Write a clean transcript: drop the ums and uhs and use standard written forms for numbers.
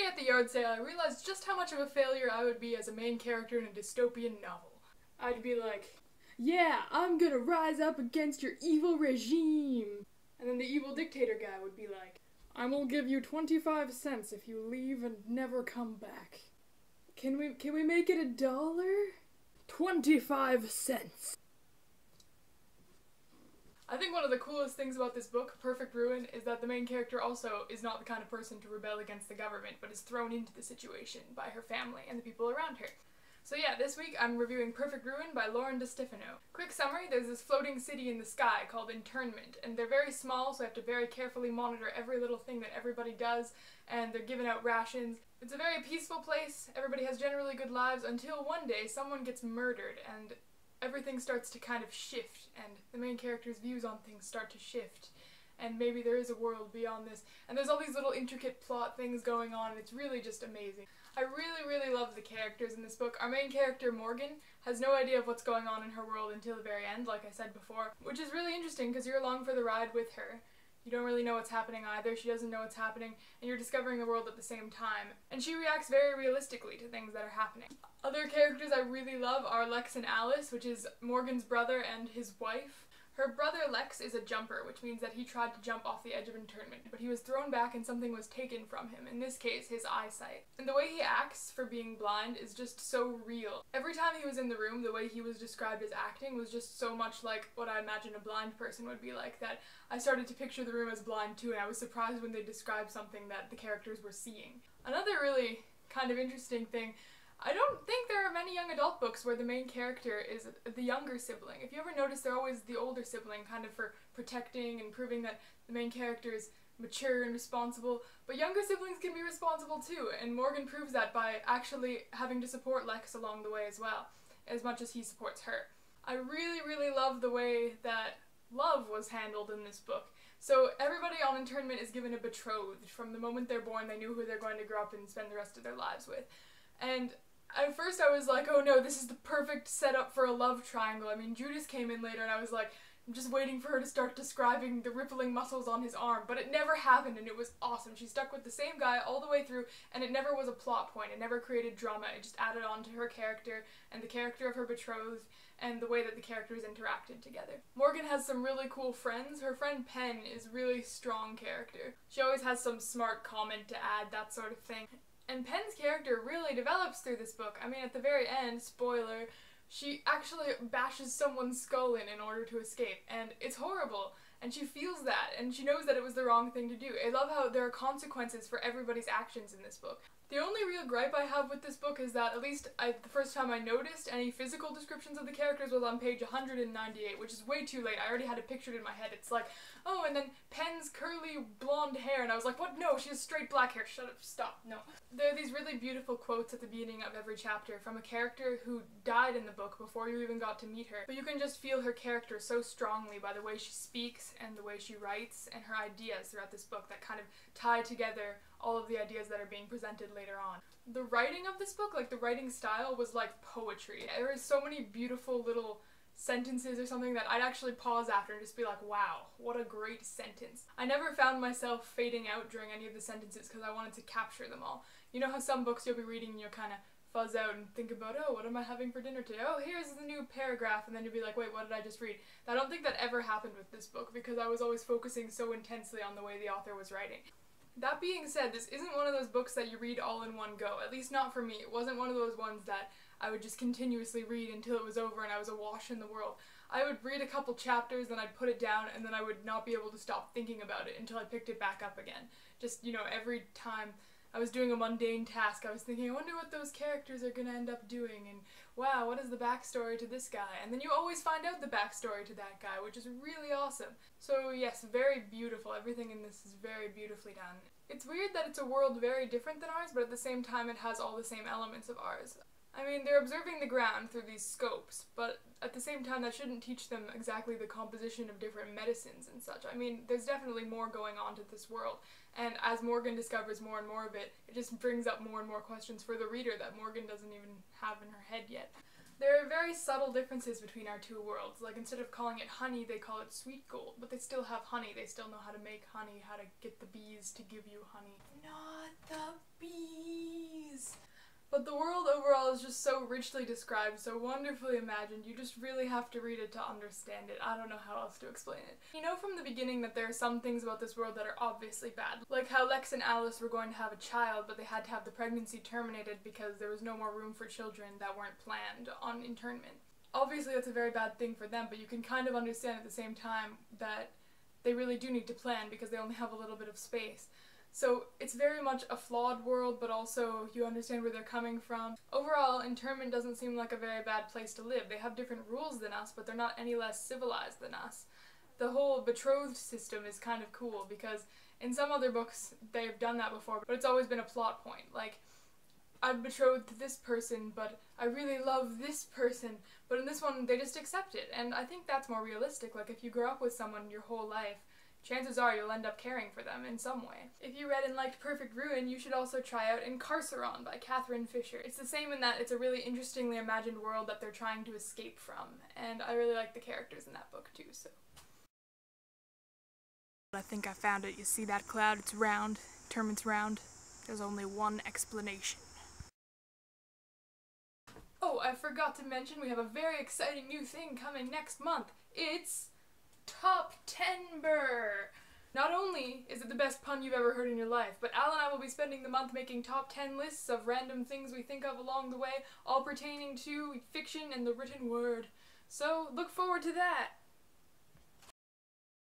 at the yard sale, I realized just how much of a failure I would be as a main character in a dystopian novel. I'd be like, yeah, I'm gonna rise up against your evil regime. And then the evil dictator guy would be like, I will give you 25 cents if you leave and never come back. Can we make it $1? 25 cents. I think one of the coolest things about this book, Perfect Ruin, is that the main character also is not the kind of person to rebel against the government, but is thrown into the situation by her family and the people around her. So yeah, this week I'm reviewing Perfect Ruin by Destefano. Quick summary, there's this floating city in the sky called Internment, and they're very small, so I have to very carefully monitor every little thing that everybody does, and they're giving out rations. It's a very peaceful place, everybody has generally good lives, until one day someone gets murdered, and everything starts to kind of shift, and the main character's views on things start to shift, and maybe there is a world beyond this, and there's all these little intricate plot things going on, and it's really just amazing. I really love the characters in this book. Our main character, Morgan, has no idea of what's going on in her world until the very end, like I said before, which is really interesting because you're along for the ride with her. You don't really know what's happening either, she doesn't know what's happening, and you're discovering the world at the same time. And she reacts very realistically to things that are happening. Other characters I really love are Lex and Alice, which is Morgan's brother and his wife. Her brother Lex is a jumper, which means that he tried to jump off the edge of internment, but he was thrown back and something was taken from him, in this case his eyesight. And the way he acts for being blind is just so real. Every time he was in the room, the way he was described as acting was just so much like what I imagine a blind person would be like, that I started to picture the room as blind too, and I was surprised when they described something that the characters were seeing. Another really kind of interesting thing, I don't think there are many young adult books where the main character is the younger sibling. If you ever notice, they're always the older sibling, kind of for protecting and proving that the main character is mature and responsible, but younger siblings can be responsible too, and Morgan proves that by actually having to support Lex along the way as well, as much as he supports her. I really love the way that love was handled in this book. So everybody on internment is given a betrothed. From the moment they're born, they knew who they're going to grow up and spend the rest of their lives with. And at first I was like, oh no, this is the perfect setup for a love triangle. I mean, Judas came in later and I was like, I'm just waiting for her to start describing the rippling muscles on his arm, but it never happened and it was awesome. She stuck with the same guy all the way through and it never was a plot point. It never created drama. It just added on to her character and the character of her betrothed and the way that the characters interacted together. Morgan has some really cool friends. Her friend Pen is a really strong character. She always has some smart comment to add, that sort of thing. And Pen's character really develops through this book. I mean, at the very end, spoiler, she actually bashes someone's skull in order to escape, and it's horrible, and she feels that, and she knows that it was the wrong thing to do. I love how there are consequences for everybody's actions in this book. The only real gripe I have with this book is that, at least the first time I noticed, any physical descriptions of the characters was on page 198, which is way too late. I already had it pictured in my head. It's like, oh, and then Pen's curly blonde hair, and I was like, what? No, she has straight black hair. Shut up, stop, no. There are these really beautiful quotes at the beginning of every chapter from a character who died in the book before you even got to meet her, but you can just feel her character so strongly by the way she speaks and the way she writes and her ideas throughout this book that kind of tie together all of the ideas that are being presented later on. The writing of this book, like the writing style, was like poetry. There are so many beautiful little sentences or something that I'd actually pause after and just be like, wow, what a great sentence. I never found myself fading out during any of the sentences because I wanted to capture them all. You know how some books you'll be reading and you'll kind of fuzz out and think about, oh, what am I having for dinner today? Oh, here's the new paragraph, and then you'll be like, wait, what did I just read? I don't think that ever happened with this book because I was always focusing so intensely on the way the author was writing. That being said, this isn't one of those books that you read all in one go, at least not for me. It wasn't one of those ones that I would just continuously read until it was over and I was awash in the world. I would read a couple chapters, then I'd put it down, and then I would not be able to stop thinking about it until I picked it back up again. Just, you know, every time I was doing a mundane task, I was thinking, I wonder what those characters are gonna end up doing, and wow, what is the backstory to this guy? And then you always find out the backstory to that guy, which is really awesome. So yes, very beautiful. Everything in this is very beautifully done. It's weird that it's a world very different than ours, but at the same time it has all the same elements of ours. I mean, they're observing the ground through these scopes, but at the same time that shouldn't teach them exactly the composition of different medicines and such. I mean, there's definitely more going on to this world, and as Morgan discovers more and more of it, it just brings up more and more questions for the reader that Morgan doesn't even have in her head yet. There are very subtle differences between our two worlds. Like, instead of calling it honey, they call it sweet gold, but they still have honey. They still know how to make honey, how to get the bees to give you honey. Not the bees. is just so richly described, so wonderfully imagined. You just really have to read it to understand it. I don't know how else to explain it. You know from the beginning that there are some things about this world that are obviously bad. Like how Lex and Alice were going to have a child, but they had to have the pregnancy terminated because there was no more room for children that weren't planned on internment. Obviously that's a very bad thing for them, but you can kind of understand at the same time that they really do need to plan because they only have a little bit of space. So it's very much a flawed world, but also you understand where they're coming from. Overall, internment doesn't seem like a very bad place to live. They have different rules than us, but they're not any less civilized than us. The whole betrothed system is kind of cool because in some other books they've done that before, but it's always been a plot point. Like, I'm betrothed to this person, but I really love this person. But in this one, they just accept it, and I think that's more realistic. Like, if you grow up with someone your whole life, chances are you'll end up caring for them in some way. If you read and liked Perfect Ruin, you should also try out Incarceron by Catherine Fisher. It's the same in that it's a really interestingly imagined world that they're trying to escape from, and I really like the characters in that book too, so. I think I found it. You see that cloud? It's round. Termin's round. There's only one explanation. Oh, I forgot to mention we have a very exciting new thing coming next month. It's TopTenBer! Not only is it the best pun you've ever heard in your life, but Al and I will be spending the month making top 10 lists of random things we think of along the way, all pertaining to fiction and the written word. So look forward to that!